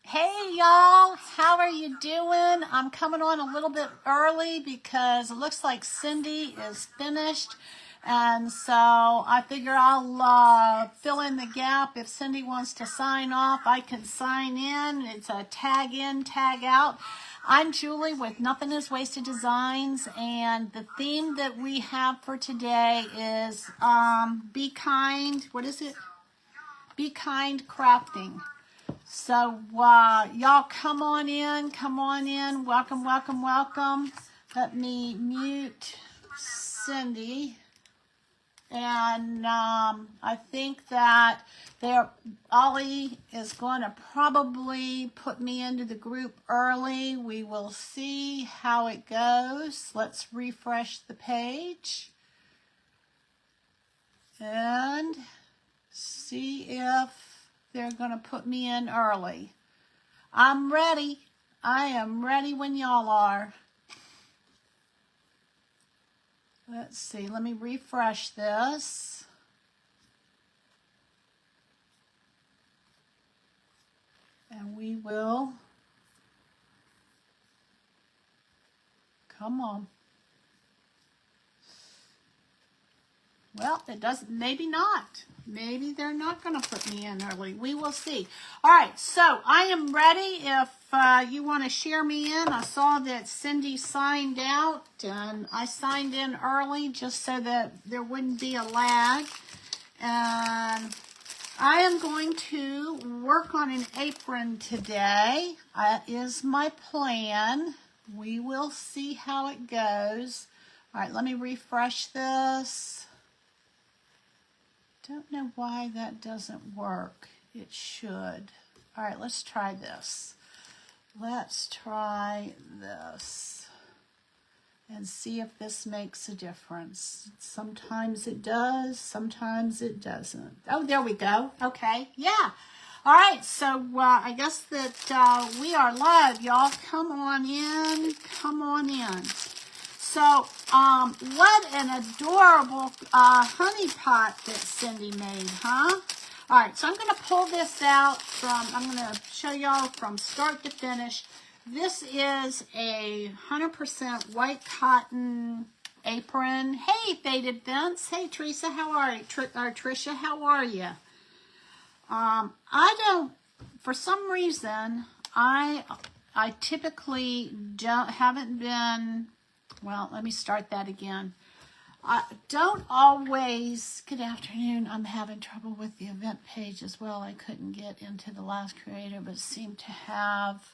Hey y'all, how are you doing? I'm coming on a little bit early because it looks like Cindy is finished. And so I figure I'll fill in the gap. If Cindy wants to sign off, I can sign in. It's a tag in, tag out. I'm Julie with Nothing is Wasted Designs, and the theme that we have for today is Be Kind. What is it? Be Kind Crafting. So y'all come on in, welcome, welcome, welcome. Let me mute Cindy. And I think that Ollie is going to probably put me into the group early. We will see how it goes. Let's refresh the page and see if they're going to put me in early. I'm ready. I am ready when y'all are. Let's see. Let me refresh this. And we will. Come on. Well, it doesn't, maybe not. Maybe they're not going to put me in early. We will see. All right, so I am ready if you want to share me in. I saw that Cindy signed out, and I signed in early just so that there wouldn't be a lag. And I am going to work on an apron today. That is my plan. We will see how it goes. All right, let me refresh this. Don't know why that doesn't work. It should. All right, let's try this. Let's try this and see if this makes a difference. Sometimes it does, sometimes it doesn't. Oh, there we go. Okay, yeah. All right, so I guess that we are live, y'all. Come on in, come on in. So, what an adorable honey pot that Cindy made, huh? All right, so I'm going to pull this out from, I'm going to show y'all from start to finish. This is a 100% white cotton apron. Hey, Faded Vince. Hey, Teresa, how are you? Trisha, how are you? I don't, for some reason, I typically haven't been. Well, let me start that again. I don't always, good afternoon, I'm having trouble with the event page as well. I couldn't get into the last creator, but seemed to have,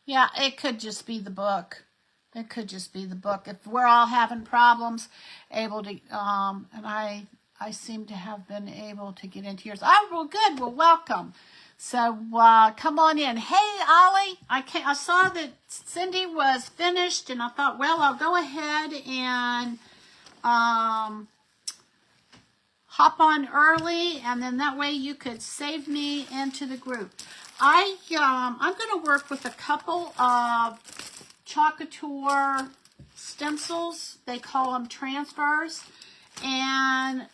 yeah, it could just be the book. It could just be the book. If we're all having problems, able to, and I seem to have been able to get into yours. Oh, well, good, well, welcome. So come on in. Hey, Ollie, I saw that Cindy was finished, and I thought, well, I'll go ahead and hop on early, and then that way you could save me into the group. I'm going to work with a couple of Chalk Couture stencils. They call them transfers, and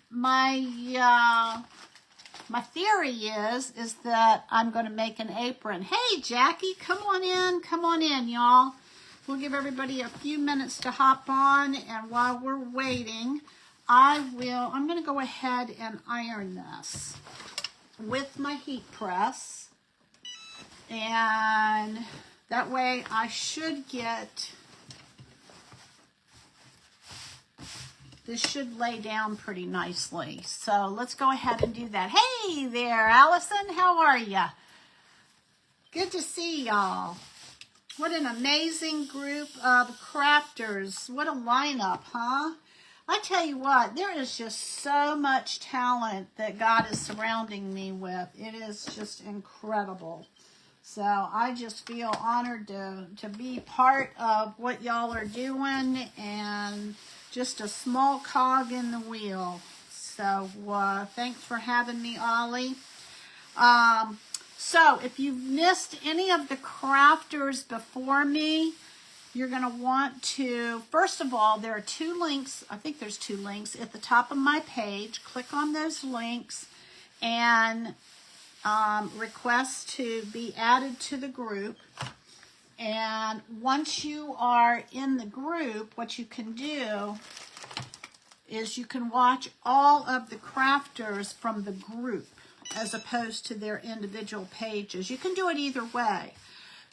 my theory is that I'm going to make an apron. Hey, Jackie, come on in, y'all. We'll give everybody a few minutes to hop on, and while we're waiting, I'm going to go ahead and iron this with my heat press, and that way I should get, this should lay down pretty nicely. So let's go ahead and do that. Hey there, Allison. How are you? Good to see y'all. What an amazing group of crafters. What a lineup, huh? I tell you what, there is just so much talent that God is surrounding me with. It is just incredible. So I just feel honored to be part of what y'all are doing, and just a small cog in the wheel. So thanks for having me, Ollie. So if you've missed any of the crafters before me, you're going to want to, first of all, there are two links. I think there's two links at the top of my page. Click on those links, and request to be added to the group. And once you are in the group, what you can do is you can watch all of the crafters from the group as opposed to their individual pages. You can do it either way.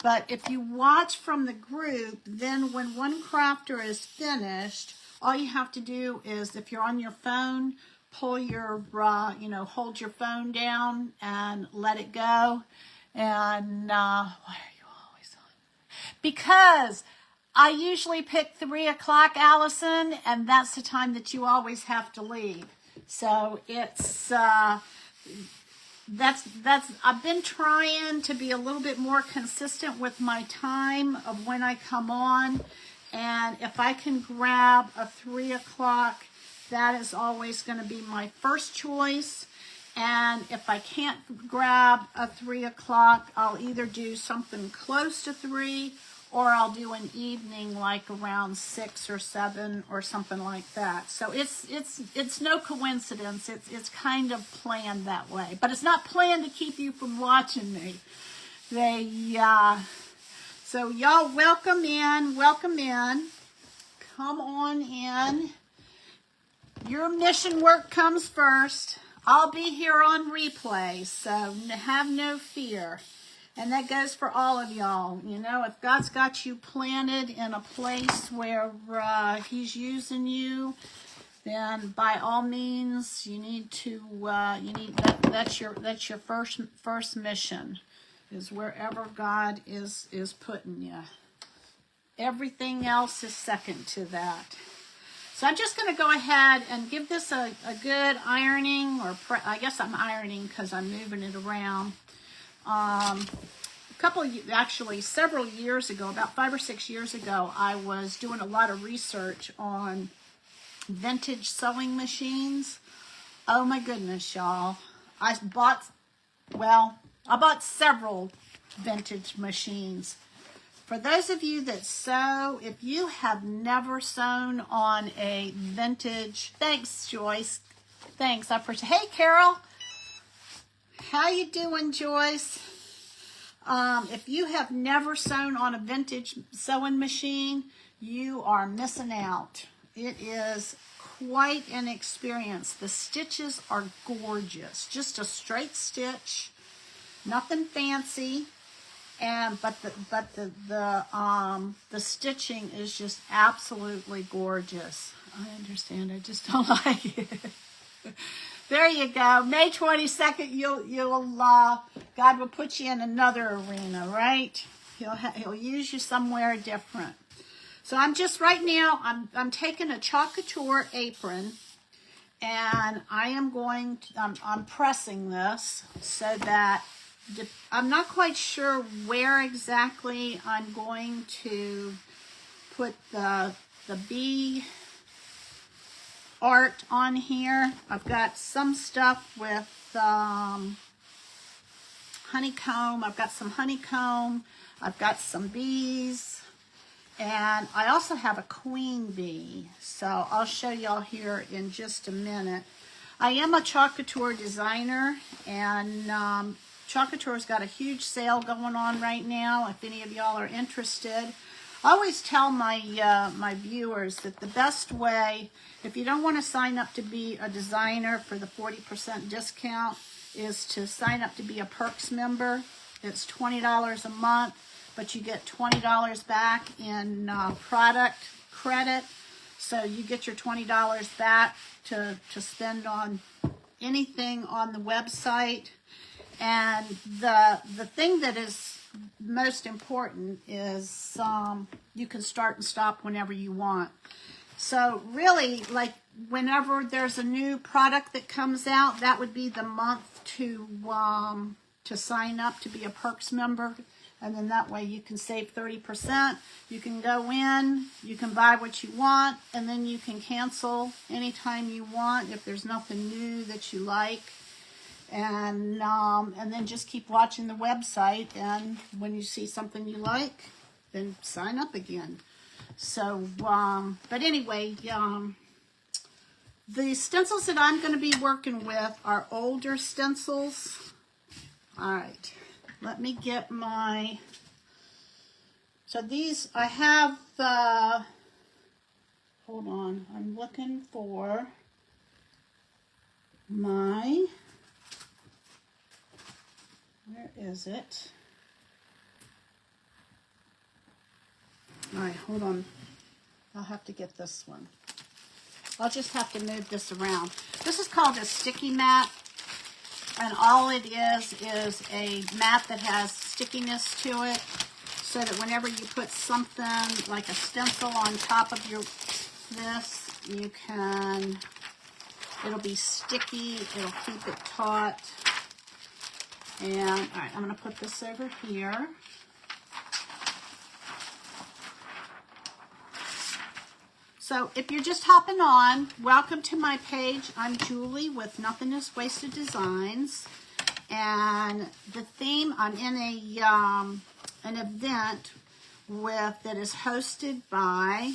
But if you watch from the group, then when one crafter is finished, all you have to do is, if you're on your phone, pull your, hold your phone down and let it go. And why are you always on? Because I usually pick 3 o'clock, Allison, and that's the time that you always have to leave. So it's, I've been trying to be a little bit more consistent with my time of when I come on. And if I can grab a 3 o'clock, that is always going to be my first choice. And if I can't grab a 3 o'clock, I'll either do something close to 3 or I'll do an evening like around 6 or 7 or something like that. So it's no coincidence. It's kind of planned that way. But it's not planned to keep you from watching me. So y'all welcome in. Come on in. Your mission work comes first. I'll be here on replay, so have no fear. And that goes for all of y'all. You know, if God's got you planted in a place where He's using you, then by all means, you need to. That's your first mission, is wherever God is putting you. Everything else is second to that. So I'm just going to go ahead and give this a good ironing, or I guess I'm ironing because I'm moving it around. Several years ago, about 5 or 6 years ago, I was doing a lot of research on vintage sewing machines. Oh my goodness, y'all. I bought several vintage machines. For those of you that sew, if you have never sewn on a vintage, thanks Joyce, thanks, I appreciate. Hey Carol, how you doing, Joyce? If you have never sewn on a vintage sewing machine, you are missing out. It is quite an experience. The stitches are gorgeous, just a straight stitch, nothing fancy. But the stitching is just absolutely gorgeous. I understand. I just don't like it. There you go. May 22nd, God will put you in another arena, right? He'll use you somewhere different. So I'm just right now. I'm taking a Chalk Couture apron, and I am going to. I'm pressing this so that. I'm not quite sure where exactly I'm going to put the bee art on here. I've got some stuff with honeycomb. I've got some honeycomb. I've got some bees. And I also have a queen bee. So I'll show y'all here in just a minute. I am a Chalk Couture designer, and Chalk Couture's got a huge sale going on right now, if any of y'all are interested. I always tell my my viewers that the best way, if you don't want to sign up to be a designer for the 40% discount, is to sign up to be a Perks member. It's $20 a month, but you get $20 back in product credit. So you get your $20 back to spend on anything on the website. And the thing that is most important is you can start and stop whenever you want. So really, like whenever there's a new product that comes out, that would be the month to sign up to be a Perks member. And then that way you can save 30%. You can go in, you can buy what you want, and then you can cancel anytime you want if there's nothing new that you like. And then just keep watching the website, and when you see something you like, then sign up again. So, but anyway, the stencils that I'm going to be working with are older stencils. All right, let me get my, so these, I have, hold on, I'm looking for my, where is it? All right, hold on. I'll have to get this one. I'll just have to move this around. This is called a sticky mat, and all it is a mat that has stickiness to it, so that whenever you put something like a stencil on top of your this, you can, it'll be sticky, it'll keep it taut. And all right, I'm going to put this over here. So if you're just hopping on, welcome to my page. I'm Julie with Nothing is Wasted Designs, and the theme, I'm in a an event that is hosted by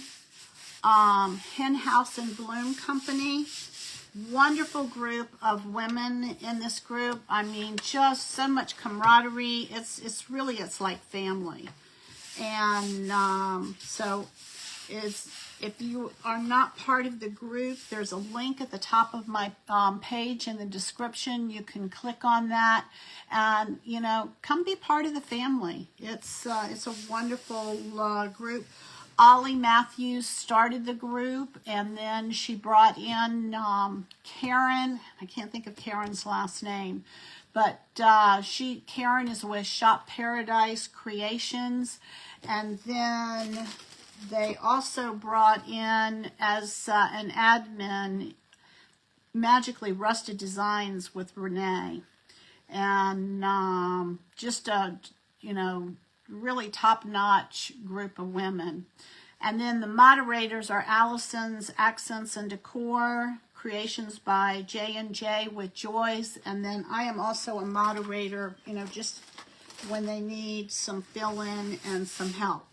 Hen House and Bloom Company. Wonderful group of women in this group. I mean, just so much camaraderie. It's really, it's like family. And so if you are not part of the group, there's a link at the top of my page in the description. You can click on that, and you know, come be part of the family. It's a wonderful group. Ollie Matthews started the group, and then she brought in Karen. I can't think of Karen's last name, but Karen is with Shop Paradise Creations, and then they also brought in as an admin Magically Rusted Designs with Renee, and just a, you know, really top-notch group of women. And then the moderators are Allison's Accents and Decor, creations by J&J with Joyce, and then I am also a moderator, you know, just when they need some fill-in and some help.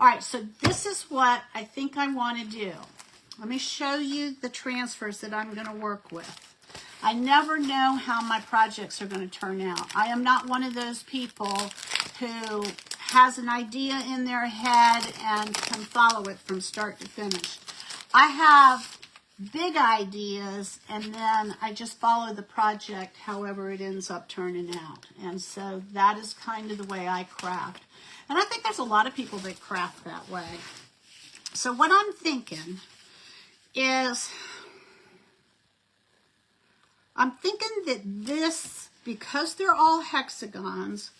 All right, so this is what I think I want to do. Let me show you the transfers that I'm going to work with. I never know how my projects are going to turn out. I am not one of those people who has an idea in their head and can follow it from start to finish. I have big ideas, and then I just follow the project however it ends up turning out. And so that is kind of the way I craft. And I think there's a lot of people that craft that way. So what I'm thinking is, I'm thinking that this, because they're all hexagons,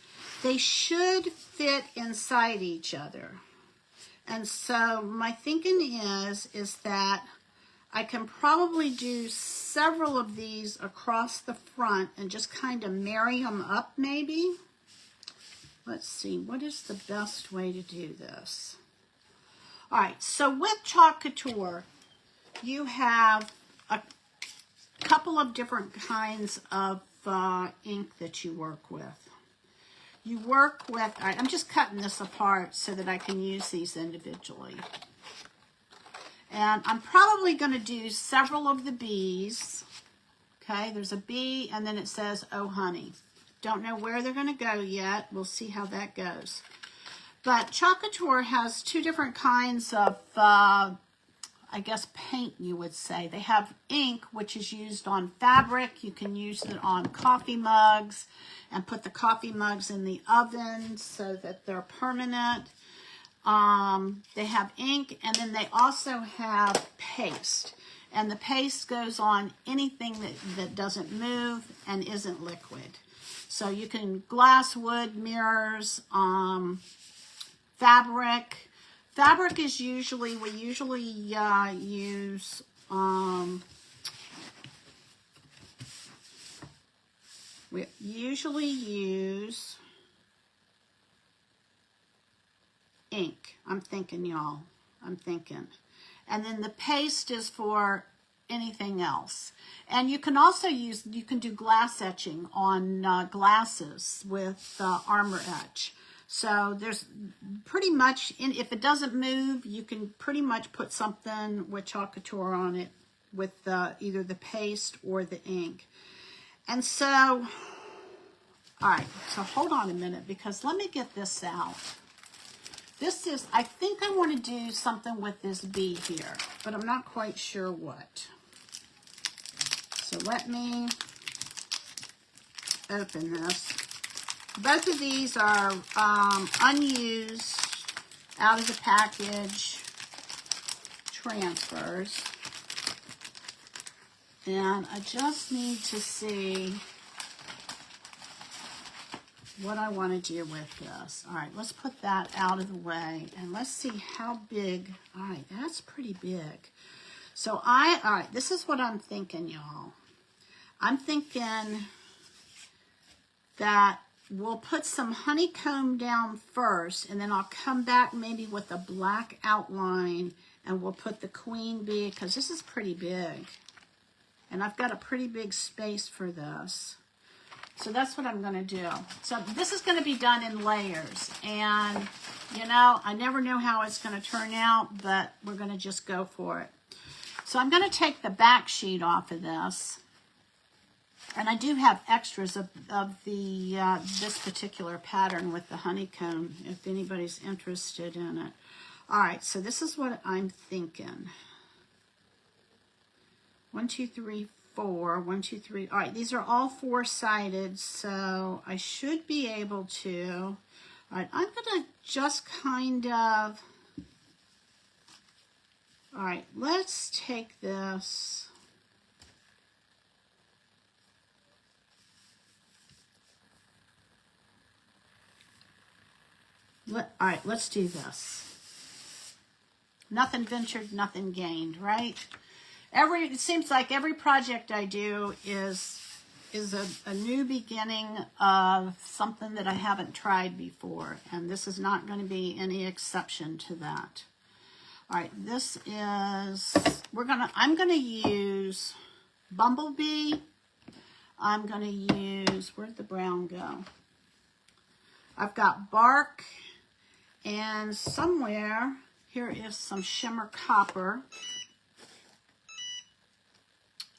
they should fit inside each other. And so my thinking is that I can probably do several of these across the front and just kind of marry them up maybe. Let's see, what is the best way to do this? All right, so with Chalk Couture, you have a couple of different kinds of ink that you work with. You work with, all right, I'm just cutting this apart so that I can use these individually. And I'm probably going to do several of the bees. Okay, there's a bee, and then it says, oh, honey. Don't know where they're going to go yet. We'll see how that goes. But Chalk Couture has two different kinds of, I guess, paint, you would say. They have ink, which is used on fabric. You can use it on coffee mugs and put the coffee mugs in the oven so that they're permanent. They have ink, and then they also have paste. And the paste goes on anything that doesn't move and isn't liquid. So you can glass, wood, mirrors, fabric. Fabric is usually, we usually use ink. I'm thinking, y'all. I'm thinking. And then the paste is for anything else. And you can also use, you can do glass etching on glasses with Armor Etch. So there's pretty much, if it doesn't move, you can pretty much put something with Chalk Couture on it with either the paste or the ink. And so All right, so hold on a minute because let me get this out. This is, I think I want to do something with this bee here, but I'm not quite sure what. So let me open this. Both of these are unused, out of the package transfers. And I just need to see what I want to do with this. All right, let's put that out of the way and let's see how big. All right, that's pretty big. So all right, this is what I'm thinking, y'all. I'm thinking that we'll put some honeycomb down first, and then I'll come back maybe with a black outline, and we'll put the queen bee, because this is pretty big. And I've got a pretty big space for this. So that's what I'm going to do. So this is going to be done in layers. And, you know, I never know how it's going to turn out, but we're going to just go for it. So I'm going to take the back sheet off of this. And I do have extras of the this particular pattern with the honeycomb, if anybody's interested in it. All right, so this is what I'm thinking. 1, 2, 3, 4. 1, 2, 3. All right, these are all four-sided, so I should be able to. All right, I'm going to just kind of. All right, let's take this. All right, let's do this. Nothing ventured, nothing gained, right? It seems like every project I do is a new beginning of something that I haven't tried before, and this is not going to be any exception to that. All right, this is I'm gonna use Bumblebee. I'm gonna use, where'd the brown go? I've got Bark, and somewhere here is some shimmer copper.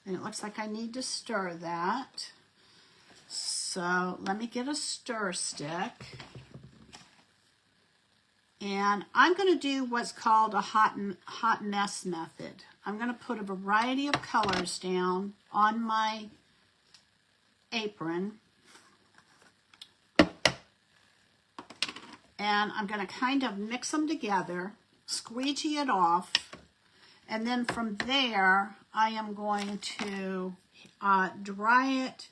And it looks like I need to stir that. So let me get a stir stick. And I'm going to do what's called a hot mess method. I'm going to put a variety of colors down on my apron. And I'm going to kind of mix them together, squeegee it off, and then from there, I am going to dry it,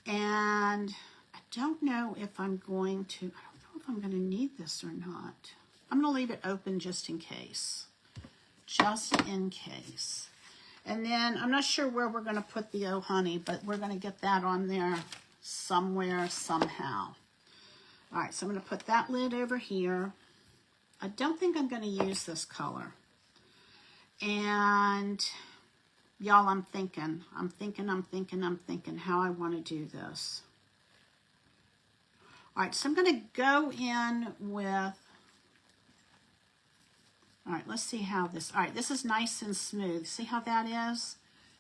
and I don't know if I'm going to need this or not. I'm going to leave it open just in case. Just in case. And then, I'm not sure where we're going to put the Oh Honey, but we're going to get that on there somewhere, somehow. All right, so I'm going to put that lid over here. I don't think I'm going to use this color. And y'all, I'm thinking how I want to do this. All right, so I'm going to go in with, all right, let's see how this, all right, this is nice and smooth. See how that is?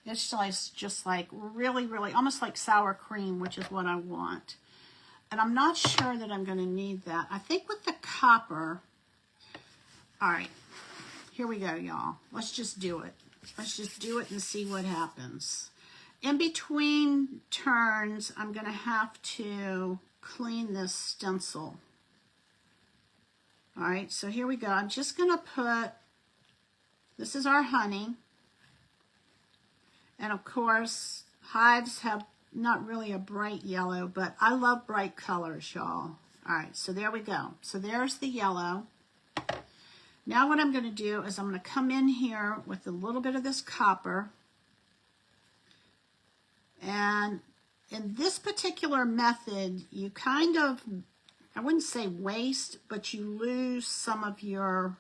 It's just like really, really, almost like sour cream, which is what I want. And I'm not sure that I'm going to need that. I think with the copper, all right, here we go, y'all. Let's just do it. Let's just do it and see what happens. In between turns, I'm going to have to clean this stencil. All right, so here we go. I'm just going to put, this is our honey. And of course, hives have not really a bright yellow, but I love bright colors, y'all. All right, so there we go. So there's the yellow. Now what I'm going to do is I'm going to come in here with a little bit of this copper. And in this particular method, you kind of, I wouldn't say waste, but you lose some of your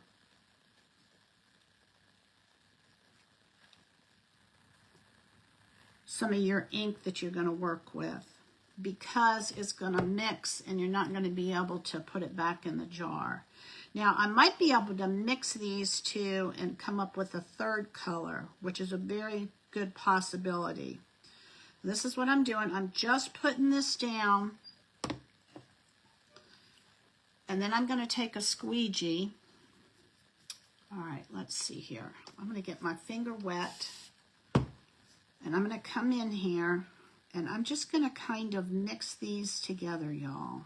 ink that you're going to work with, because it's going to mix and you're not going to be able to put it back in the jar. Now, I might be able to mix these two and come up with a third color, which is a very good possibility. This is what I'm doing. I'm just putting this down And then I'm going to take a squeegee. All right, let's see here. I'm going to get my finger wet. And I'm going to come in here. And I'm just going to kind of mix these together, y'all.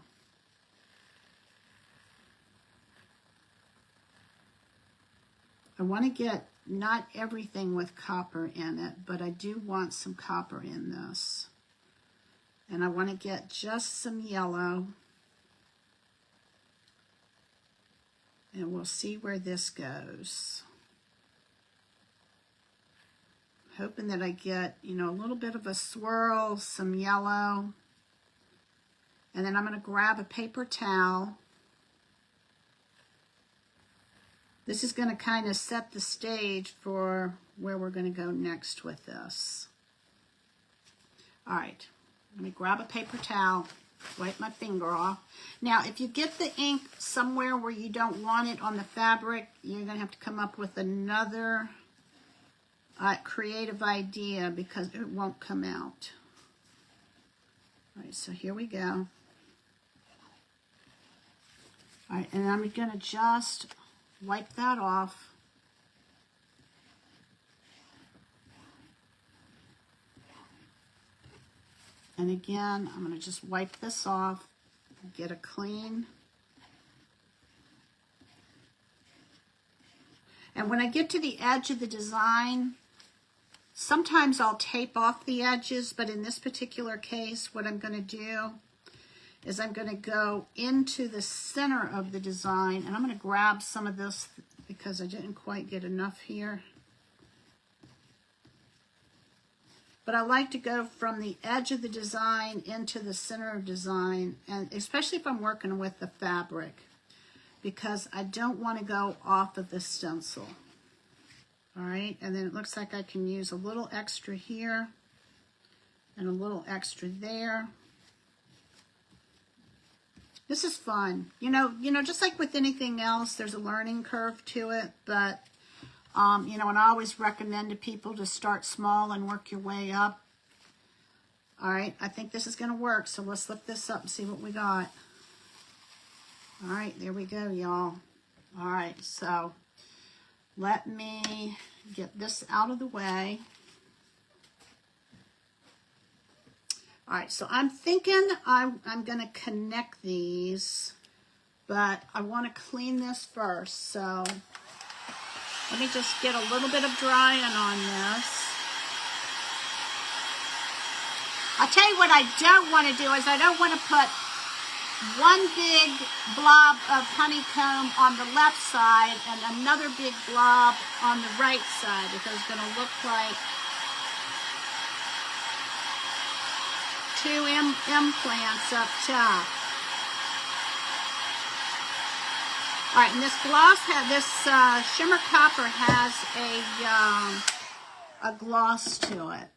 I want to get not everything with copper in it, but I do want some copper in this. And I want to get just some yellow. And we'll see where this goes. Hoping that I get, you know, a little bit of a swirl, some yellow. And then I'm going to grab a paper towel. This is going to kind of set the stage for where we're going to go next with this. All right, let me grab a paper towel, wipe my finger off. Now, if you get the ink somewhere where you don't want it on the fabric, you're going to have to come up with another creative idea because it won't come out. All right, so here we go. All right, and I'm going to just wipe that off. And again, I'm going to just wipe this off, get a clean. And when I get to the edge of the design, sometimes I'll tape off the edges, but in this particular case, what I'm going to do is I'm going to go into the center of the design, and I'm going to grab some of this because I didn't quite get enough here. But I like to go from the edge of the design into the center of design, and especially if I'm working with the fabric, because I don't want to go off of the stencil. All right, and then it looks like I can use a little extra here and a little extra there. This is fun. You know, just like with anything else, there's a learning curve to it, but you know, and I always recommend to people to start small and work your way up. All right, I think this is going to work, so let's lift this up and see what we got. All right, there we go, y'all. All right, so let me get this out of the way. All right, so I'm thinking I'm going to connect these, but I want to clean this first, so let me just get a little bit of drying on this. I'll tell you what I don't want to do is I don't want to put one big blob of honeycomb on the left side and another big blob on the right side, because it's going to look like two implants up top. All right, and this gloss shimmer copper has a gloss to it.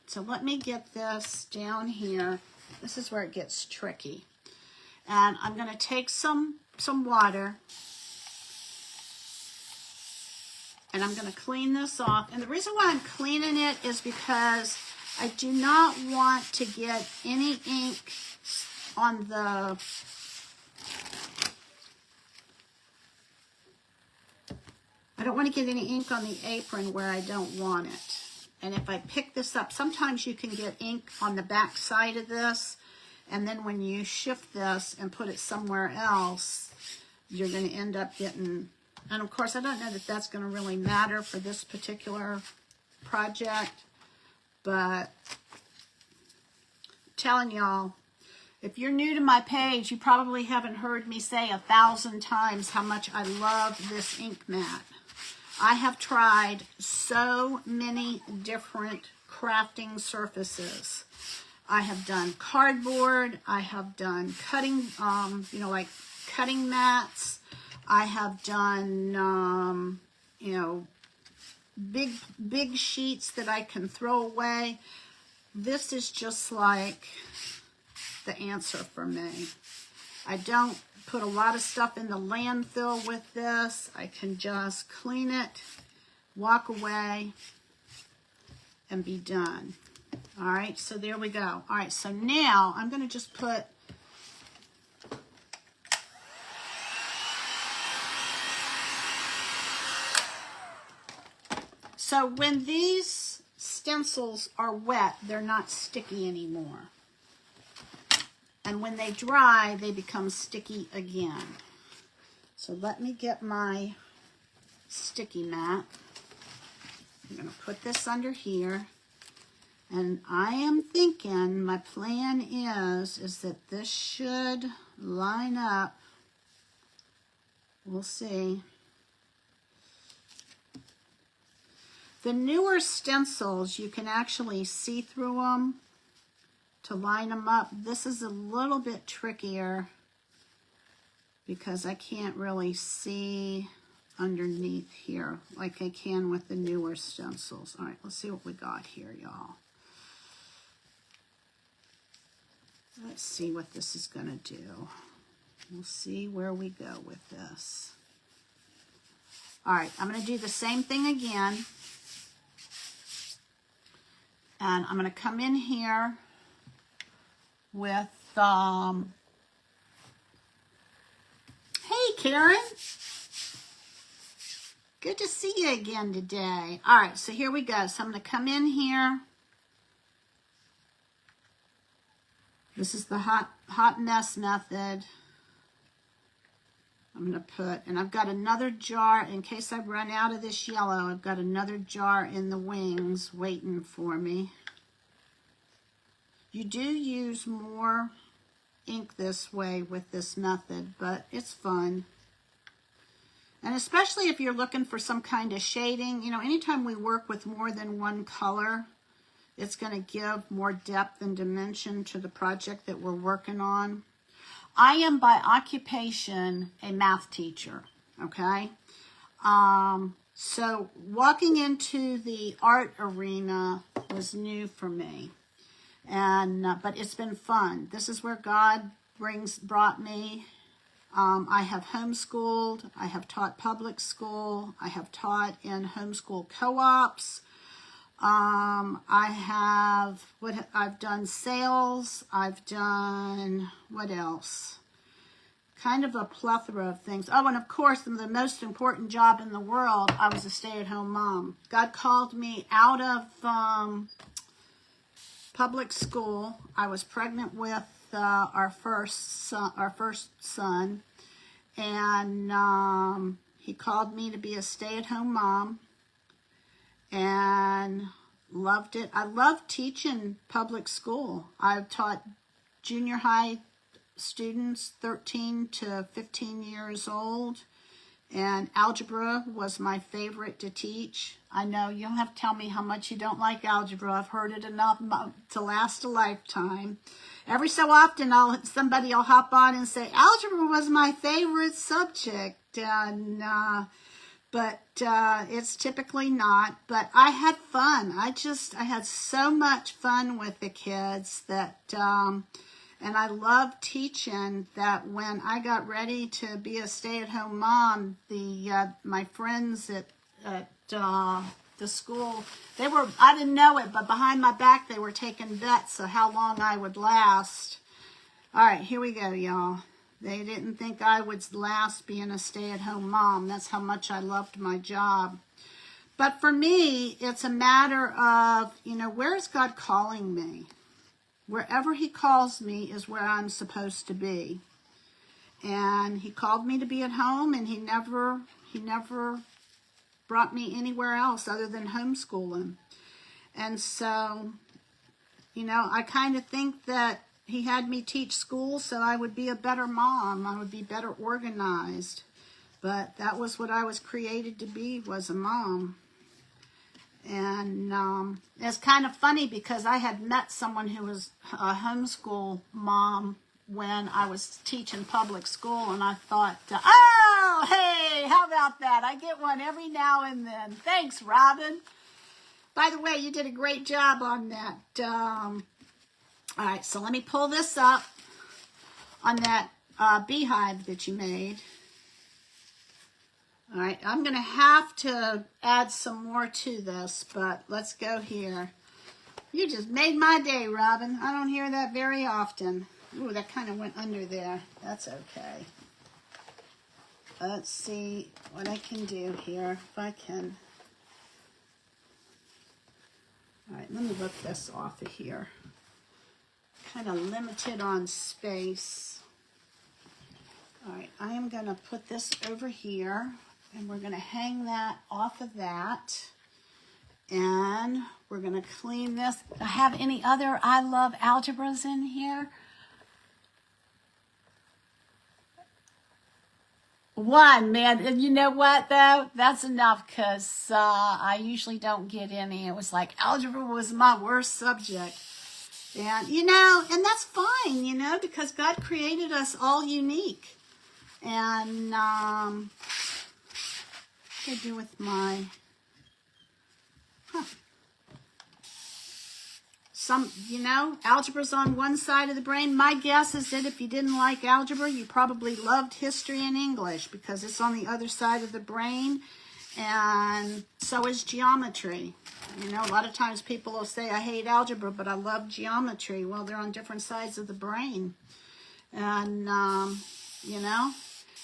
So let me get this down here. This is where it gets tricky. And I'm going to take some water, and I'm going to clean this off. And the reason why I'm cleaning it is because I do not want to get any ink on the apron where I don't want it. And if I pick this up, sometimes you can get ink on the back side of this, and then when you shift this and put it somewhere else, you're going to end up getting, and of course I don't know that that's going to really matter for this particular project, but I'm telling y'all, if you're new to my page, you probably haven't heard me say 1,000 times how much I love this ink mat. I have tried so many different crafting surfaces. I have done cardboard. I have done cutting, you know, like cutting mats. I have done, you know, big sheets that I can throw away. This is just like the answer for me. I don't put a lot of stuff in the landfill with this. I can just clean it, walk away, and be done. All right, so there we go. All right, so now I'm going to just put So when these stencils are wet, they're not sticky anymore. And when they dry, they become sticky again. So let me get my sticky mat. I'm going to put this under here. And I am thinking, my plan is that this should line up. We'll see. The newer stencils, you can actually see through them to line them up. This is a little bit trickier because I can't really see underneath here like I can with the newer stencils. All right, let's see what we got here, y'all. Let's see what this is going to do. We'll see where we go with this. All right, I'm going to do the same thing again. And I'm going to come in here with, hey, Karen. Good to see you again today. All right, so here we go. So I'm going to come in here. This is the hot mess method. I'm going to put, and I've got another jar, in case I run out of this yellow, I've got another jar in the wings waiting for me. You do use more ink this way with this method, but it's fun. And especially if you're looking for some kind of shading, you know, anytime we work with more than one color, it's going to give more depth and dimension to the project that we're working on. I am by occupation a math teacher, okay? So walking into the art arena was new for me, and but it's been fun. This is where God brought me. I have homeschooled. I have taught public school. I have taught in homeschool co-ops. I've done sales, I've done, what else? Kind of a plethora of things. Oh, and of course, the most important job in the world, I was a stay-at-home mom. God called me out of public school. I was pregnant with our first son, and he called me to be a stay-at-home mom. And loved it. I love teaching public school. I've taught junior high students 13 to 15 years old, and algebra was my favorite to teach. I know you don't have to tell me how much you don't like algebra. I've heard it enough to last a lifetime. Every so often somebody will hop on and say, algebra was my favorite subject, and but it's typically not. But I had fun. I had so much fun with the kids that, and I love teaching, that when I got ready to be a stay-at-home mom, my friends at the school, I didn't know it, but behind my back they were taking bets of how long I would last. All right, here we go, y'all. They didn't think I would last being a stay-at-home mom. That's how much I loved my job. But for me, it's a matter of, where is God calling me? Wherever he calls me is where I'm supposed to be. And he called me to be at home, and he never brought me anywhere else other than homeschooling. And so, I kind of think that he had me teach school so I would be a better mom. I would be better organized. But that was what I was created to be, was a mom. And it's kind of funny because I had met someone who was a homeschool mom when I was teaching public school. And I thought, oh, hey, how about that? I get one every now and then. Thanks, Robin. By the way, you did a great job on that. All right, so let me pull this up on that beehive that you made. All right, I'm going to have to add some more to this, but let's go here. You just made my day, Robin. I don't hear that very often. Ooh, that kind of went under there. That's okay. Let's see what I can do here, if I can All right, let me look this off of here. Kind of limited on space. All right, I am going to put this over here, and we're going to hang that off of that. And we're going to clean this. Do I have any other I Love Algebras in here? One, man. And you know what, though? That's enough, because I usually don't get any. It was like algebra was my worst subject. And, you know, and that's fine, you know, because God created us all unique. And what do I do with my... Some, you know, algebra's on one side of the brain. My guess is that if you didn't like algebra, you probably loved history and English because it's on the other side of the brain. And so is geometry. You know, a lot of times people will say, I hate algebra, but I love geometry. Well, they're on different sides of the brain. And, you know,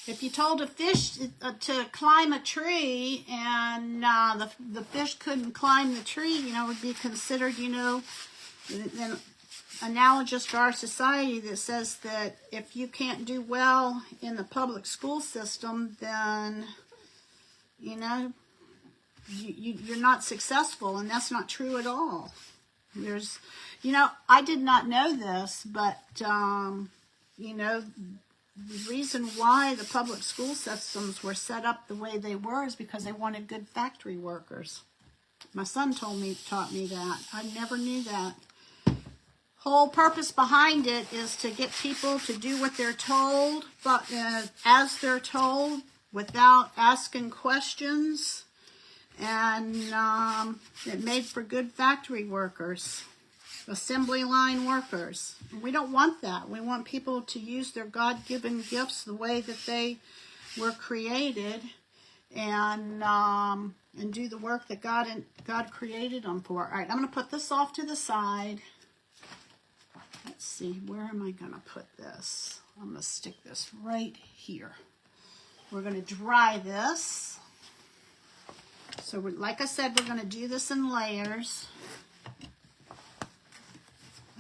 if you told a fish to climb a tree and the fish couldn't climb the tree, you know, it would be considered, you know, then analogous to our society that says that if you can't do well in the public school system, then, you know, you're not successful, and that's not true at all. There's, you know, I did not know this, but, you know, the reason why the public school systems were set up the way they were is because they wanted good factory workers. My son taught me that. I never knew that. Whole purpose behind it is to get people to do what they're told, but as they're told, without asking questions, and it made for good factory workers, assembly line workers. We don't want that. We want people to use their God-given gifts the way that they were created, and do the work that God created them for. All right, I'm going to put this off to the side. Let's see, where am I going to put this? I'm going to stick this right here. We're going to dry this. So, like I said, we're going to do this in layers.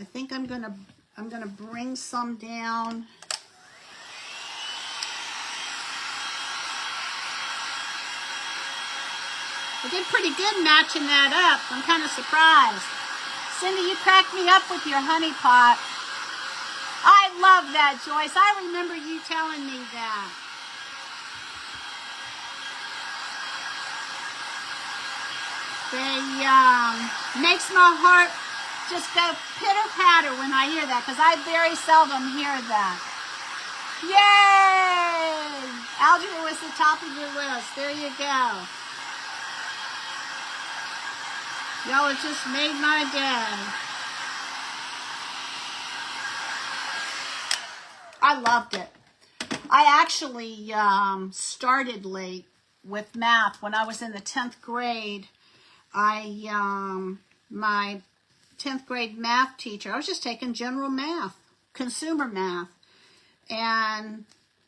I think I'm going to bring some down. I did pretty good matching that up. I'm kind of surprised. Cindy, you cracked me up with your honey pot. I love that, Joyce. I remember you telling me that. They makes my heart just go pitter-patter when I hear that, because I very seldom hear that. Yay! Algebra was the top of your list. There you go. Y'all have just made my day. I loved it. I actually started late with math. When I was in the 10th grade, my 10th grade math teacher, I was just taking general math, consumer math. And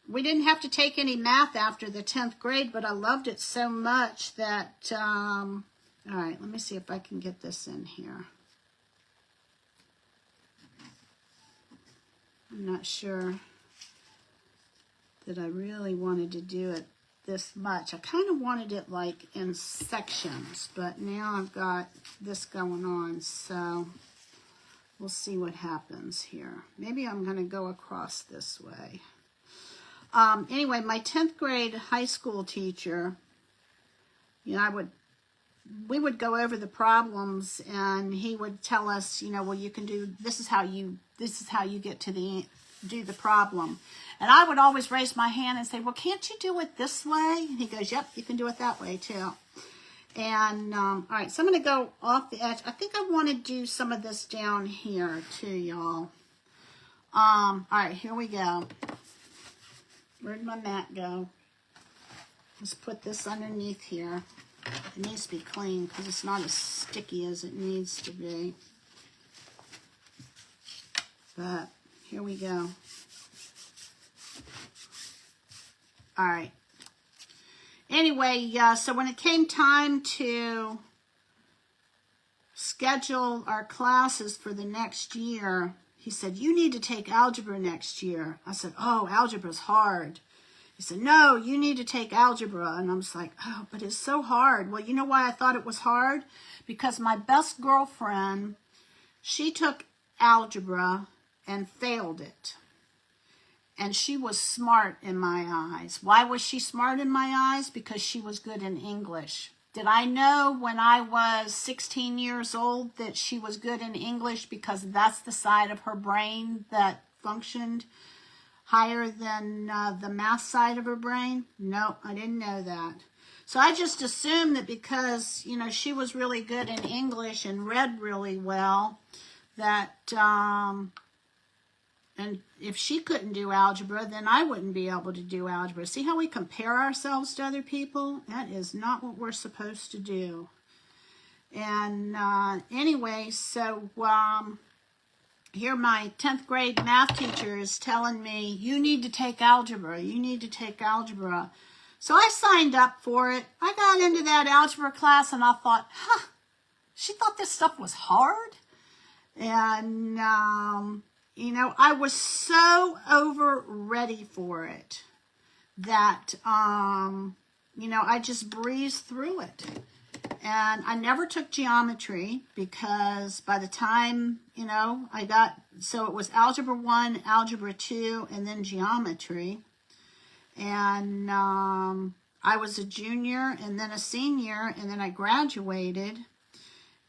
we didn't have to take any math after the 10th grade, but I loved it so much that... all right, let me see if I can get this in here. I'm not sure that I really wanted to do it this much. I kind of wanted it like in sections, but now I've got this going on, so we'll see what happens here. Maybe I'm going to go across this way. Anyway, my 10th grade high school teacher, you know, we would go over the problems, and he would tell us, you know, well, you can do, this is how you get to do the problem. And I would always raise my hand and say, well, can't you do it this way? And he goes, yep, you can do it that way too. And, all right, so I'm going to go off the edge. I think I want to do some of this down here too, y'all. All right, here we go. Where'd my mat go? Let's put this underneath here. It needs to be clean because it's not as sticky as it needs to be. But here we go. All right. Anyway, so when it came time to schedule our classes for the next year, he said, you need to take algebra next year. I said, oh, algebra's hard. He said, no, you need to take algebra. And I was like, oh, but it's so hard. Well, you know why I thought it was hard? Because my best girlfriend, she took algebra and failed it. And she was smart in my eyes. Why was she smart in my eyes? Because she was good in English. Did I know when I was 16 years old that she was good in English because that's the side of her brain that functioned higher than the math side of her brain? No, I didn't know that. So I just assumed that because, you know, she was really good in English and read really well, that, and if she couldn't do algebra, then I wouldn't be able to do algebra. See how we compare ourselves to other people? That is not what we're supposed to do. And anyway, so here my 10th grade math teacher is telling me, you need to take algebra. You need to take algebra. So I signed up for it. I got into that algebra class and I thought, she thought this stuff was hard. And, you know, I was so over ready for it that, you know, I just breezed through it. And I never took geometry because by the time, you know, so it was Algebra 1, Algebra 2, and then geometry. And I was a junior and then a senior, and then I graduated.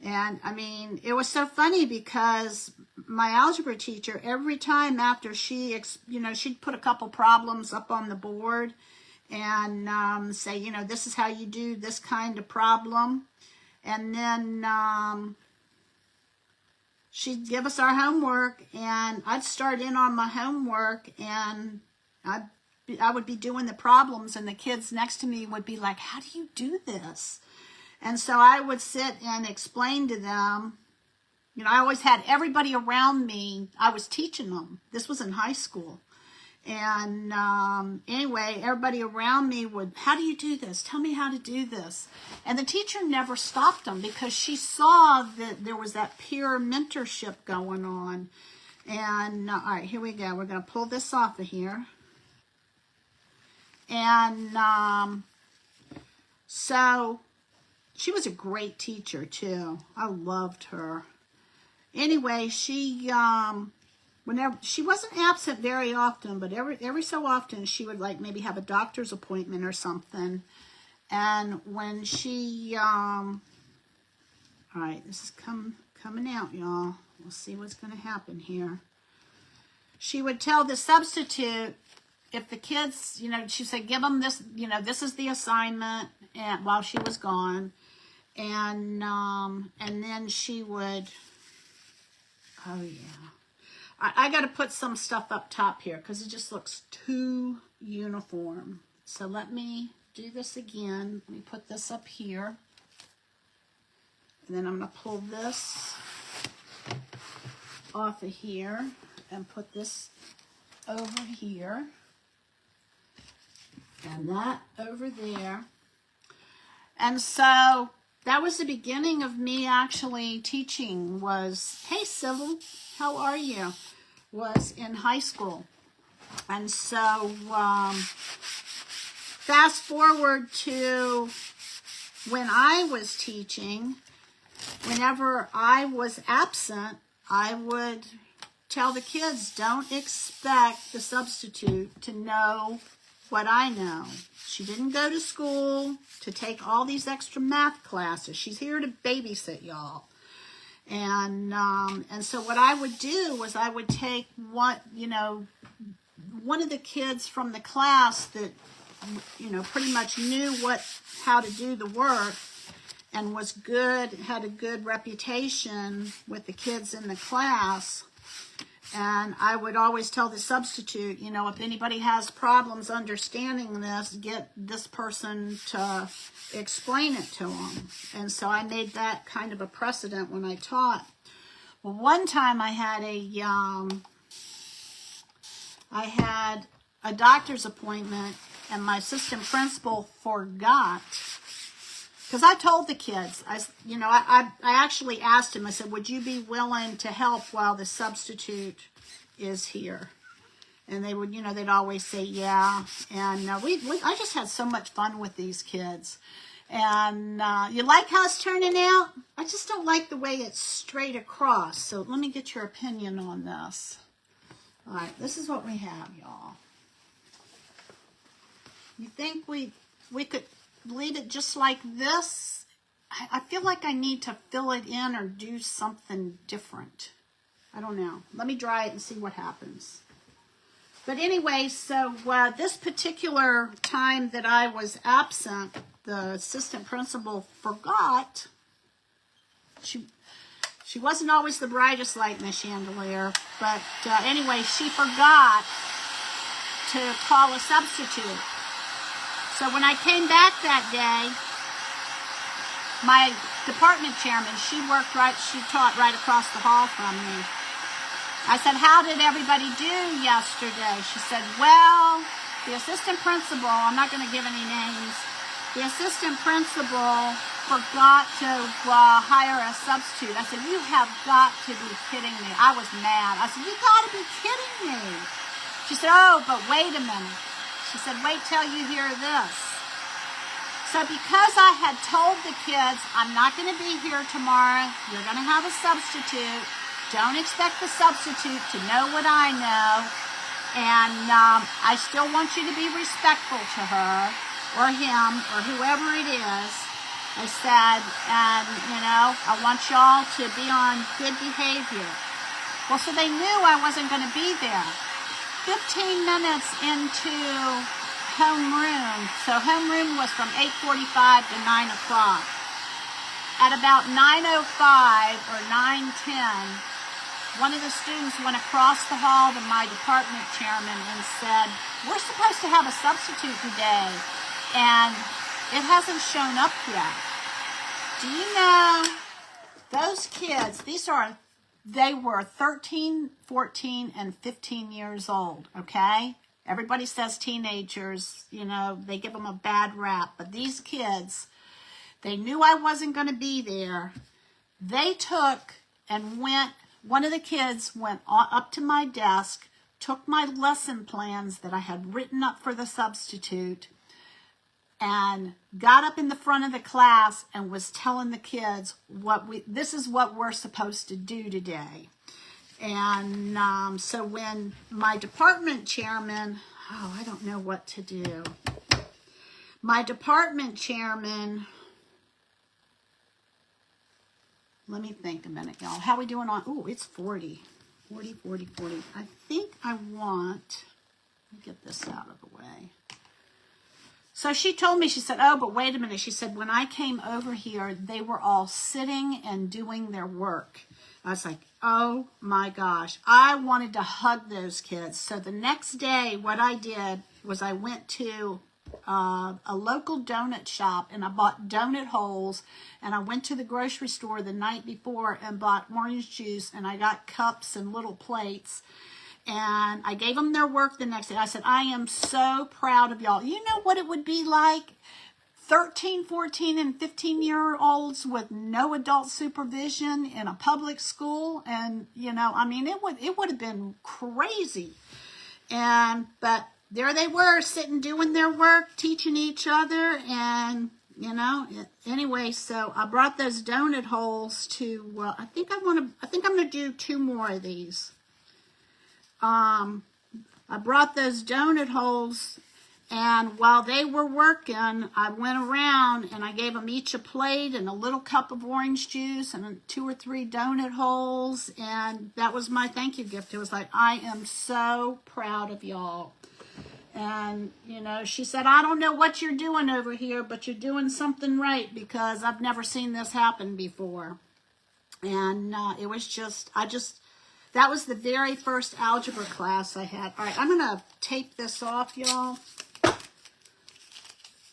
And, I mean, it was so funny because my algebra teacher, every time after she, you know, she'd put a couple problems up on the board and say, you know, this is how you do this kind of problem. And then she'd give us our homework, and I'd start in on my homework, and I would be doing the problems, and the kids next to me would be like, how do you do this? And so I would sit and explain to them. You know, I always had everybody around me. I was teaching them. This was in high school. And anyway, everybody around me would, how do you do this? Tell me how to do this. And the teacher never stopped them because she saw that there was that peer mentorship going on. And all right, here we go. We're going to pull this off of here. And so she was a great teacher too. I loved her. Anyway, she whenever she wasn't absent very often, but every so often she would like maybe have a doctor's appointment or something. And when she all right, this is coming out, y'all. We'll see what's going to happen here. She would tell the substitute, if the kids, you know, she said, give them this, you know, this is the assignment, and while she was gone. And then she would, oh yeah. I got to put some stuff up top here because it just looks too uniform. So let me do this again. Let me put this up here. And then I'm going to pull this off of here and put this over here. And that over there. And so that was the beginning of me actually teaching was, hey, Sybil, how are you? Was in high school. And so fast forward to when I was teaching, whenever I was absent, I would tell the kids, don't expect the substitute to know what I know. She didn't go to school to take all these extra math classes. She's here to babysit y'all. And so what I would do was I would take one of the kids from the class that, you know, pretty much knew how to do the work and was good, had a good reputation with the kids in the class. And I would always tell the substitute, you know, if anybody has problems understanding this, get this person to explain it to them. And so I made that kind of a precedent when I taught. Well, one time I had a doctor's appointment, and my assistant principal forgot because I told the kids, I actually asked him, I said, would you be willing to help while the substitute is here? And they would, they'd always say, yeah. And I just had so much fun with these kids. And you like how it's turning out? I just don't like the way it's straight across. So let me get your opinion on this. All right, this is what we have, y'all. You think we could leave it just like this? I feel like I need to fill it in or do something different. I don't know. Let me dry it and see what happens. But anyway, so this particular time that I was absent, the assistant principal forgot. She wasn't always the brightest light in the chandelier, but anyway, she forgot to call a substitute. So when I came back that day, my department chairman, she taught right across the hall from me. I said, how did everybody do yesterday? She said, well, the assistant principal, I'm not going to give any names, the assistant principal forgot to hire a substitute. I said, you have got to be kidding me. I was mad. I said, you got to be kidding me. She said, oh, but wait a minute. She said, wait till you hear this. So because I had told the kids, I'm not going to be here tomorrow, you're going to have a substitute, don't expect the substitute to know what I know, and I still want you to be respectful to her, or him, or whoever it is. I said, and, I want y'all to be on good behavior. Well, so they knew I wasn't going to be there. 15 minutes into homeroom, so homeroom was from 8:45 to 9 o'clock. At about 9:05 or 9:10, one of the students went across the hall to my department chairman and said, we're supposed to have a substitute today, and it hasn't shown up yet. Do you know, those kids, they were 13, 14, and 15 years old, okay? Everybody says teenagers, they give them a bad rap. But these kids, they knew I wasn't going to be there. They took and went, one of the kids went up to my desk, took my lesson plans that I had written up for the substitute, and got up in the front of the class and was telling the kids, this is what we're supposed to do today. And so when my department chairman, I don't know what to do. My department chairman, let me think a minute, y'all. How are we doing on, it's 40. I think I want, let me get this out of the way. So she told me, she said, oh, but wait a minute. She said, when I came over here, they were all sitting and doing their work. I was like, oh my gosh, I wanted to hug those kids. So the next day, what I did was I went to a local donut shop and I bought donut holes, and I went to the grocery store the night before and bought orange juice, and I got cups and little plates, and I gave them their work the next day. I said, I am so proud of y'all. You know what it would be like? 13, 14, and 15-year-olds with no adult supervision in a public school. And, it would have been crazy. But there they were, sitting, doing their work, teaching each other. And, anyway, so I brought those donut holes to, I think I'm going to do 2 more of these. I brought those donut holes, and while they were working, I went around and I gave them each a plate and a little cup of orange juice and 2 or 3 donut holes, and that was my thank you gift. It was like, I am so proud of y'all. And, she said, I don't know what you're doing over here, but you're doing something right, because I've never seen this happen before. And it was that was the very first algebra class I had. All right, I'm going to tape this off, y'all,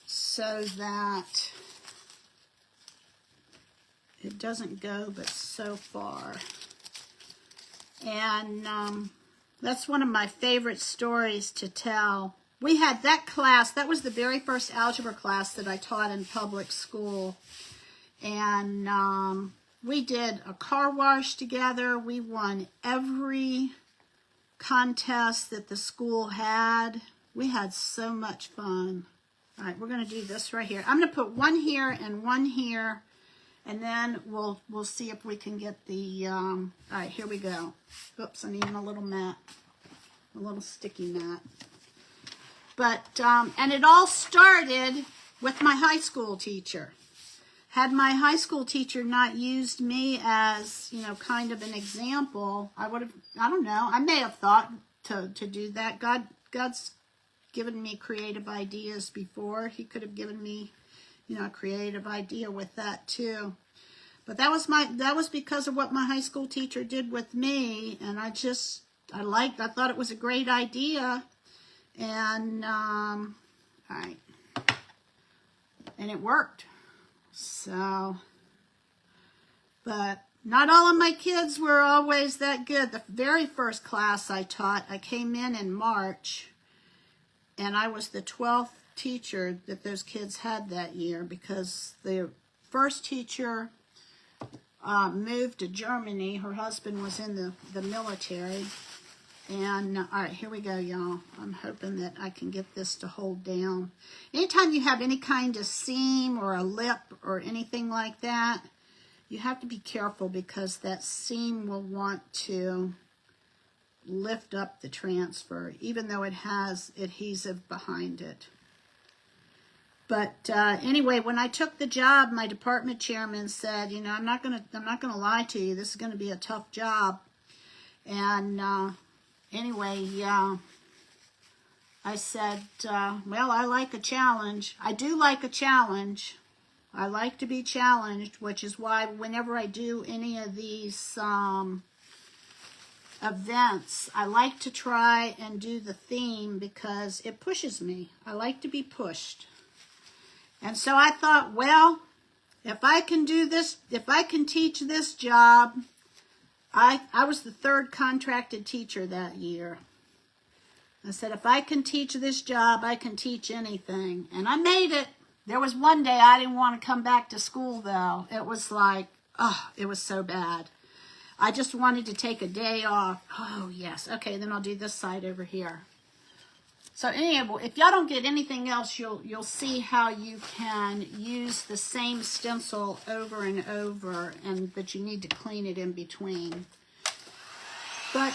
so that it doesn't go but so far. And that's one of my favorite stories to tell. we had that class. That was the very first algebra class that I taught in public school. And we did a car wash together. We won every contest that the school had. We had so much fun. All right, we're going to do this right here. I'm going to put one here and one here, and then we'll see if we can get the, all right, here we go. Oops, I need a little mat, a little sticky mat. But, and it all started with my high school teacher. Had my high school teacher not used me as, you know, kind of an example, I would have, I don't know, I may have thought to do that. God's given me creative ideas before. He could have given me, you know, a creative idea with that too. But that was because of what my high school teacher did with me, and I thought it was a great idea. And all right, and it worked. So, but not all of my kids were always that good. The very first class I taught, I came in March, and I was the 12th teacher that those kids had that year, because the first teacher moved to Germany. Her husband was in the military. And, all right, here we go, y'all. I'm hoping that I can get this to hold down. Anytime you have any kind of seam or a lip or anything like that, you have to be careful, because that seam will want to lift up the transfer, even though it has adhesive behind it. But anyway, when I took the job, my department chairman said, you know, I'm not gonna lie to you. This is gonna be a tough job. And anyway, I said, well, I like a challenge. I do like a challenge. I like to be challenged, which is why whenever I do any of these events, I like to try and do the theme, because it pushes me. I like to be pushed. And so I thought, well, if I can do this, if I can teach this job, I was the third contracted teacher that year. I said, if I can teach this job, I can teach anything. And I made it. There was one day I didn't want to come back to school, though. It was like, oh, it was so bad. I just wanted to take a day off. Oh, yes. Okay, then I'll do this side over here. So anyway, if y'all don't get anything else, you'll see how you can use the same stencil over and over, but you need to clean it in between. But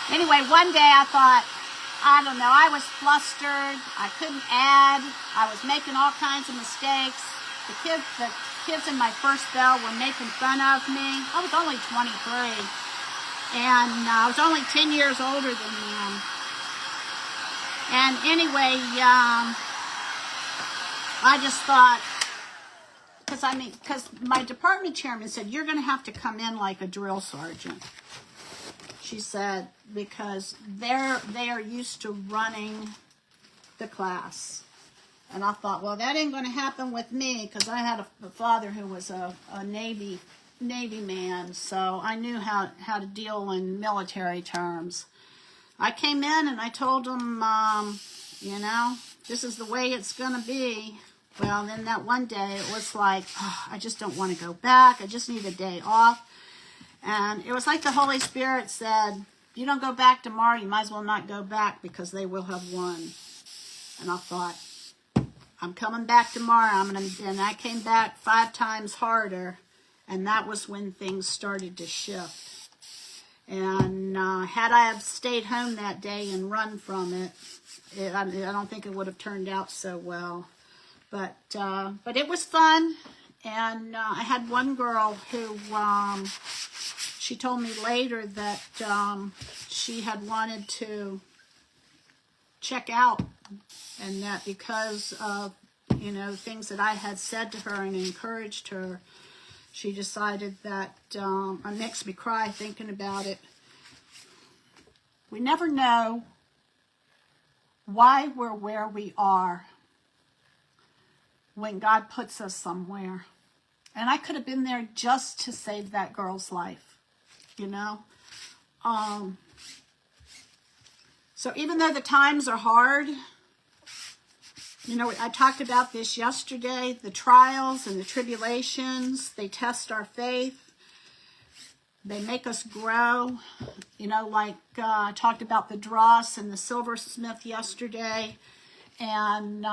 anyway, one day I thought, I don't know, I was flustered. I couldn't add. I was making all kinds of mistakes. The kids in my first bell were making fun of me. I was only 23. And I was only 10 years older than them. And anyway, I just thought, because my department chairman said, you're going to have to come in like a drill sergeant. She said, because they are used to running the class. And I thought, well, that ain't going to happen with me, because I had a father who was a Navy man, so I knew how to deal in military terms. I came in and I told him, you know, this is the way it's going to be. Well, then that one day it was like, oh, I just don't want to go back. I just need a day off. And it was like the Holy Spirit said, if you don't go back tomorrow, you might as well not go back, because they will have won. And I thought, I'm coming back tomorrow. And I came back 5 times harder. And that was when things started to shift. And had I have stayed home that day and run from it, I don't think it would have turned out so well. But it was fun. And I had one girl who, she told me later that she had wanted to check out. And that because of, you know, things that I had said to her and encouraged her, she decided that, it makes me cry thinking about it. We never know why we're where we are when God puts us somewhere. And I could have been there just to save that girl's life, you know. So even though the times are hard, you know, I talked about this yesterday, the trials and the tribulations, they test our faith. They make us grow. You know, like I talked about the dross and the silversmith yesterday, and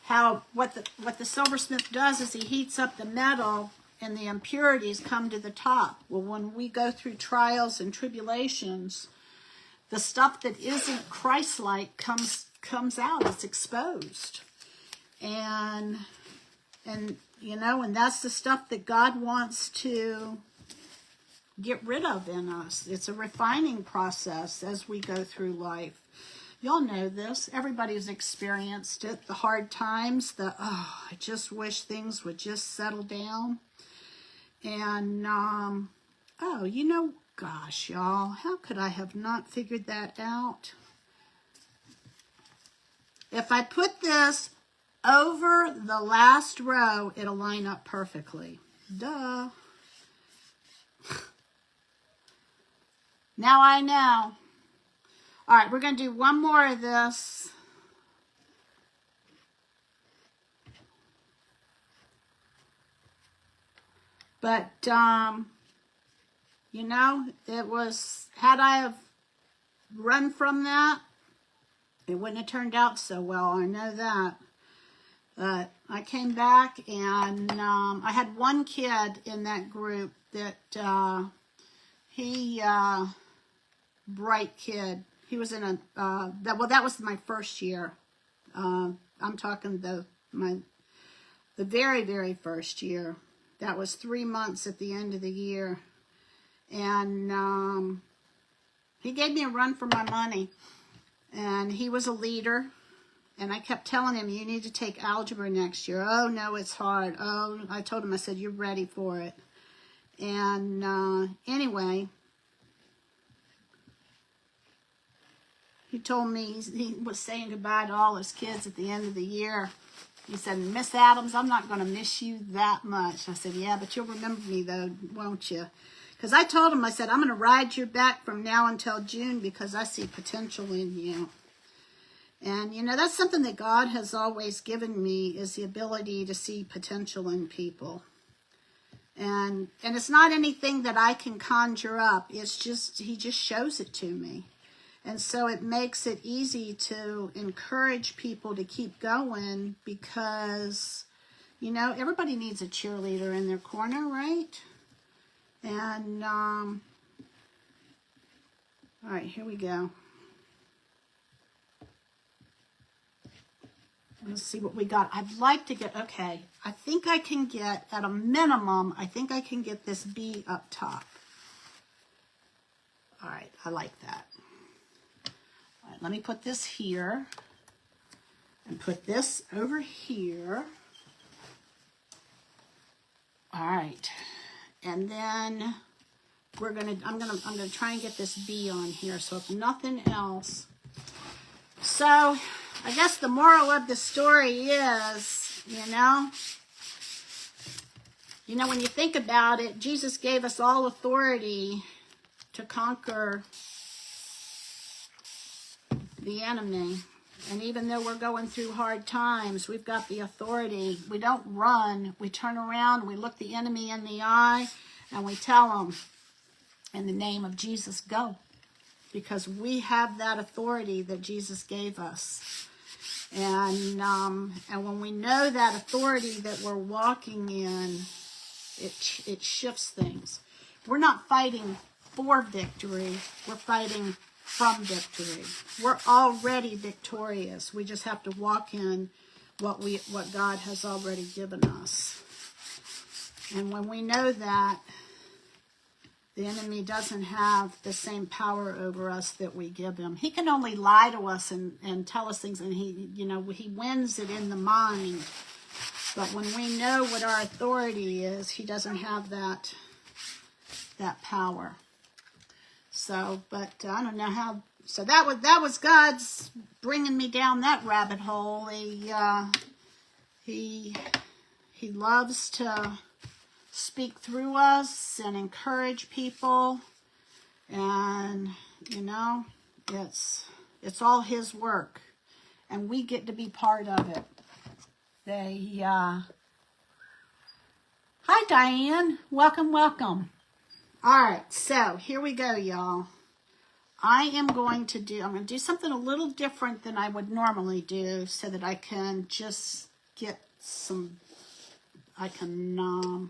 how what the silversmith does is he heats up the metal and the impurities come to the top. Well, when we go through trials and tribulations, the stuff that isn't Christ-like comes out. It's exposed, and you know, and that's the stuff that God wants to get rid of in us. It's a refining process as we go through life. Y'all know this. Everybody's experienced it. The hard times, I just wish things would just settle down. And, you know, gosh, y'all, how could I have not figured that out? If I put this over the last row, it'll line up perfectly. Duh. Now I know. All right, we're going to do one more of this. But, you know, it was, had I have run from that, it wouldn't have turned out so well. I know that. But I came back, and I had one kid in that group that bright kid. He was in that was my first year. I'm talking the very, very first year. That was 3 months at the end of the year. And he gave me a run for my money. And he was a leader. And I kept telling him, you need to take algebra next year. Oh, no, it's hard. Oh, I told him, I said, you're ready for it. And anyway, he told me, he was saying goodbye to all his kids at the end of the year. He said, Miss Adams, I'm not going to miss you that much. I said, yeah, but you'll remember me, though, won't you? Because I told him, I said, I'm going to ride your back from now until June because I see potential in you. And, you know, that's something that God has always given me, is the ability to see potential in people. And it's not anything that I can conjure up. It's just, he just shows it to me. And so it makes it easy to encourage people to keep going because, you know, everybody needs a cheerleader in their corner, right? And, all right, here we go. Let's see what we got. I'd like to get, okay, I think I can get, at a minimum, I think I can get this B up top. All right, I like that. All right, let me put this here and put this over here. All right, and then I'm gonna try and get this B on here. So if nothing else, so I guess the moral of the story is, you know, when you think about it, Jesus gave us all authority to conquer the enemy. And even though we're going through hard times, we've got the authority. We don't run. We turn around, we look the enemy in the eye, and we tell him, in the name of Jesus, go. Because we have that authority that Jesus gave us. And when we know that authority that we're walking in, it shifts things. We're not fighting for victory. We're fighting from victory. We're already victorious. We just have to walk in what God has already given us. And when we know that, the enemy doesn't have the same power over us that we give him. He can only lie to us and tell us things, and he wins it in the mind. But when we know what our authority is, he doesn't have that power. So, but I don't know how. So that was God's bringing me down that rabbit hole. He loves to speak through us and encourage people. And you know, it's all his work, and we get to be part of it. Hi, Diane. Welcome, welcome. All right, so here we go, y'all. I'm going to do something a little different than I would normally do so that I can just get some, I can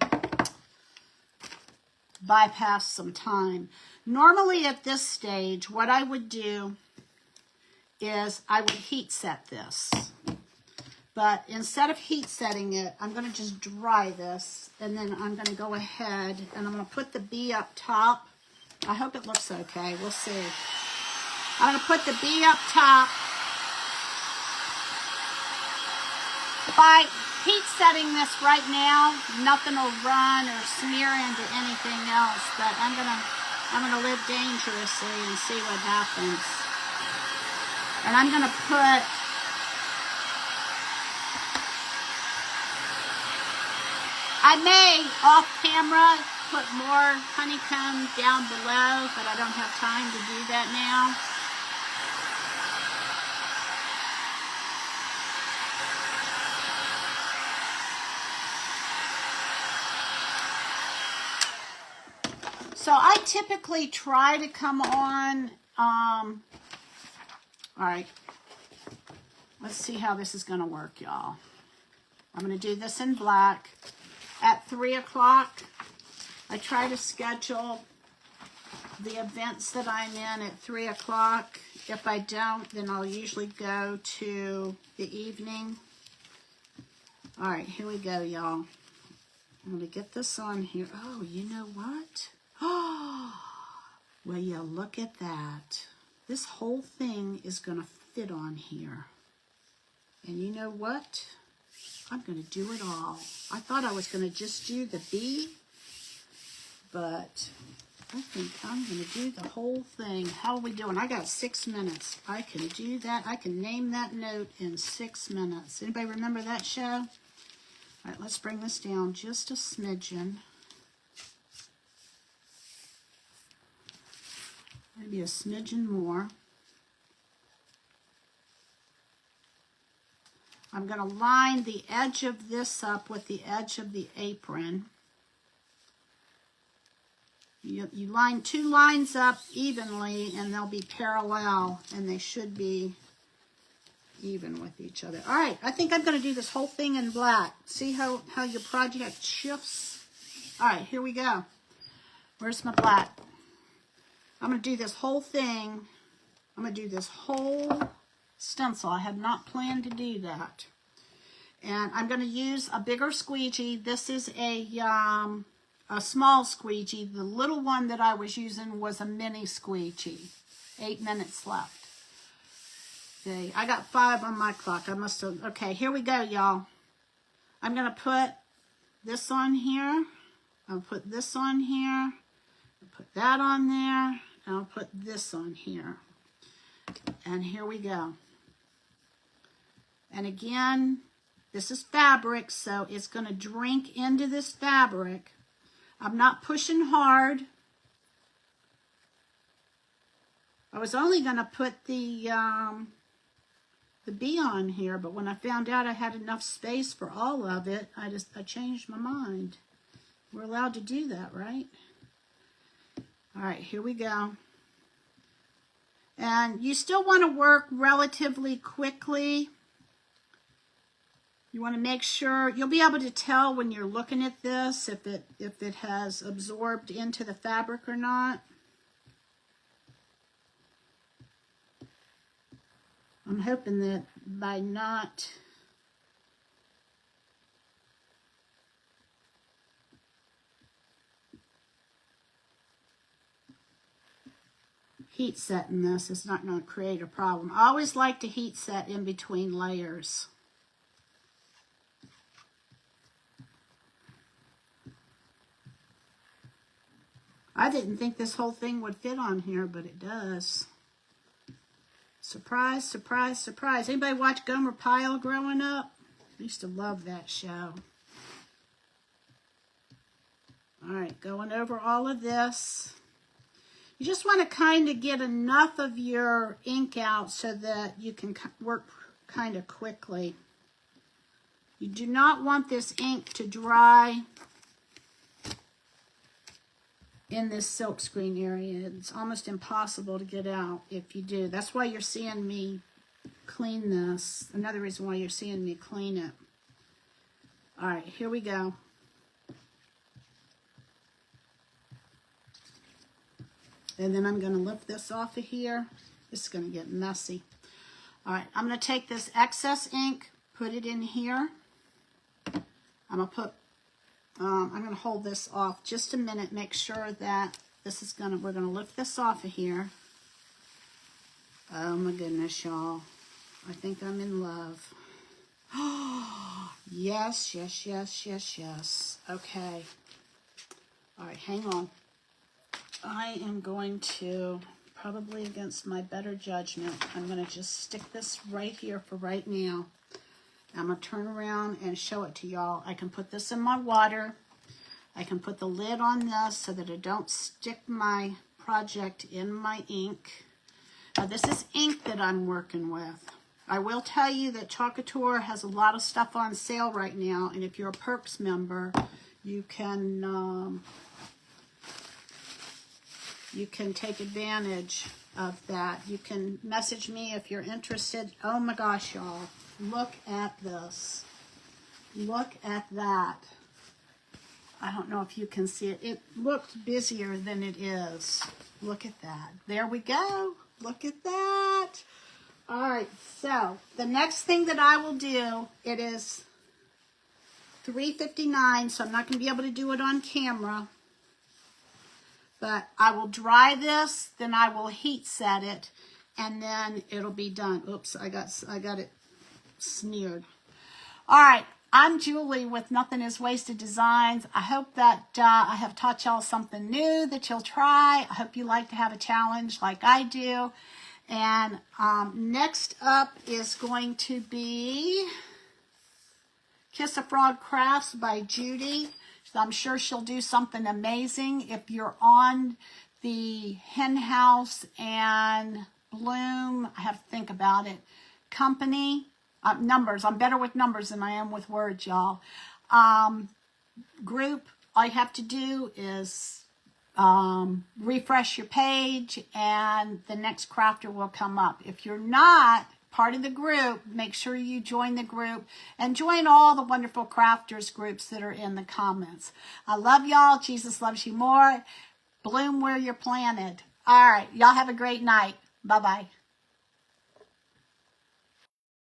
bypass some time. Normally at this stage, what I would do is I would heat set this. But instead of heat setting it, I'm going to just dry this, and then I'm going to go ahead and I'm going to put the bee up top. I hope it looks okay. We'll see. I'm going to put the bee up top. By heat setting this right now, nothing will run or smear into anything else, but I'm going to live dangerously and see what happens. And I'm going to put I may, off camera, put more honeycomb down below, but I don't have time to do that now. So I typically try to come on, all right, let's see how this is going to work, y'all. I'm going to do this in black. At 3 o'clock, I try to schedule the events that I'm in at 3 o'clock. If I don't, then I'll usually go to the evening. All right, here we go, y'all. I'm going to get this on here. Oh, you know what? Oh, well, yeah, look at that. This whole thing is going to fit on here. And you know what? I'm going to do it all. I thought I was going to just do the bee, but I think I'm going to do the whole thing. How are we doing? I got 6 minutes. I can do that. I can name that note in 6 minutes. Anybody remember that show? All right, let's bring this down just a smidgen. Maybe a smidgen more. I'm going to line the edge of this up with the edge of the apron. You line 2 lines up evenly, and they'll be parallel, and they should be even with each other. All right, I think I'm going to do this whole thing in black. See how your project shifts? All right, here we go. Where's my black? I'm going to do this whole thing. I'm going to do this whole stencil. I had not planned to do that. And I'm going to use a bigger squeegee. This is a small squeegee. The little one that I was using was a mini squeegee. 8 minutes left. Okay, I got 5 on my clock. I must have, okay, here we go, y'all. I'm going to put this on here. I'll put this on here. I'll put that on there. And I'll put this on here. And here we go. And again, this is fabric, so it's going to drink into this fabric. I'm not pushing hard. I was only going to put the bee on here, but when I found out I had enough space for all of it, I changed my mind. We're allowed to do that, right? All right, here we go. And you still want to work relatively quickly. You want to make sure, you'll be able to tell when you're looking at this if it has absorbed into the fabric or not. I'm hoping that by not heat setting this, it's not going to create a problem. I always like to heat set in between layers. I didn't think this whole thing would fit on here, but it does. Surprise, surprise, surprise. Anybody watch Gomer Pyle growing up? I used to love that show. All right, going over all of this. You just want to kind of get enough of your ink out so that you can work kind of quickly. You do not want this ink to dry in this silk screen area. It's almost impossible to get out if you do. That's why you're seeing me clean this. Another reason why you're seeing me clean it. All right, here we go. And then I'm going to lift this off of here. This is going to get messy. All right, I'm going to take this excess ink, put it in here. I'm going to hold this off just a minute, make sure that this is we're going to lift this off of here. Oh my goodness, y'all. I think I'm in love. Yes, yes, yes, yes, yes. Okay. All right, hang on. I am going to, probably against my better judgment, I'm going to just stick this right here for right now. I'm going to turn around and show it to y'all. I can put this in my water. I can put the lid on this so that it don't stick my project in my ink. Now this is ink that I'm working with. I will tell you that Chalk Couture has a lot of stuff on sale right now, and if you're a Perks member, you can take advantage of that. You can message me if you're interested. Oh my gosh, y'all. Look at this. Look at that. I don't know if you can see it. It looks busier than it is. Look at that. There we go. Look at that. All right, so the next thing that I will do, it is 3:59, so I'm not going to be able to do it on camera. But I will dry this, then I will heat set it, and then it'll be done. Oops, I got it smeared. All right, I'm Julie with Nothing Is Wasted Designs. I hope that I have taught y'all something new that you'll try. I hope you like to have a challenge like I do. And next up is going to be Kiss a Frog Crafts by Judy. I'm sure she'll do something amazing. If you're on the Hen House and Bloom, I have to think about it, company, numbers. I'm better with numbers than I am with words, y'all. Group, all you have to do is refresh your page and the next crafter will come up. If you're not part of the group, make sure you join the group and join all the wonderful crafters groups that are in the comments. I love y'all. Jesus loves you more. Bloom where you're planted. All right. Y'all have a great night. Bye-bye.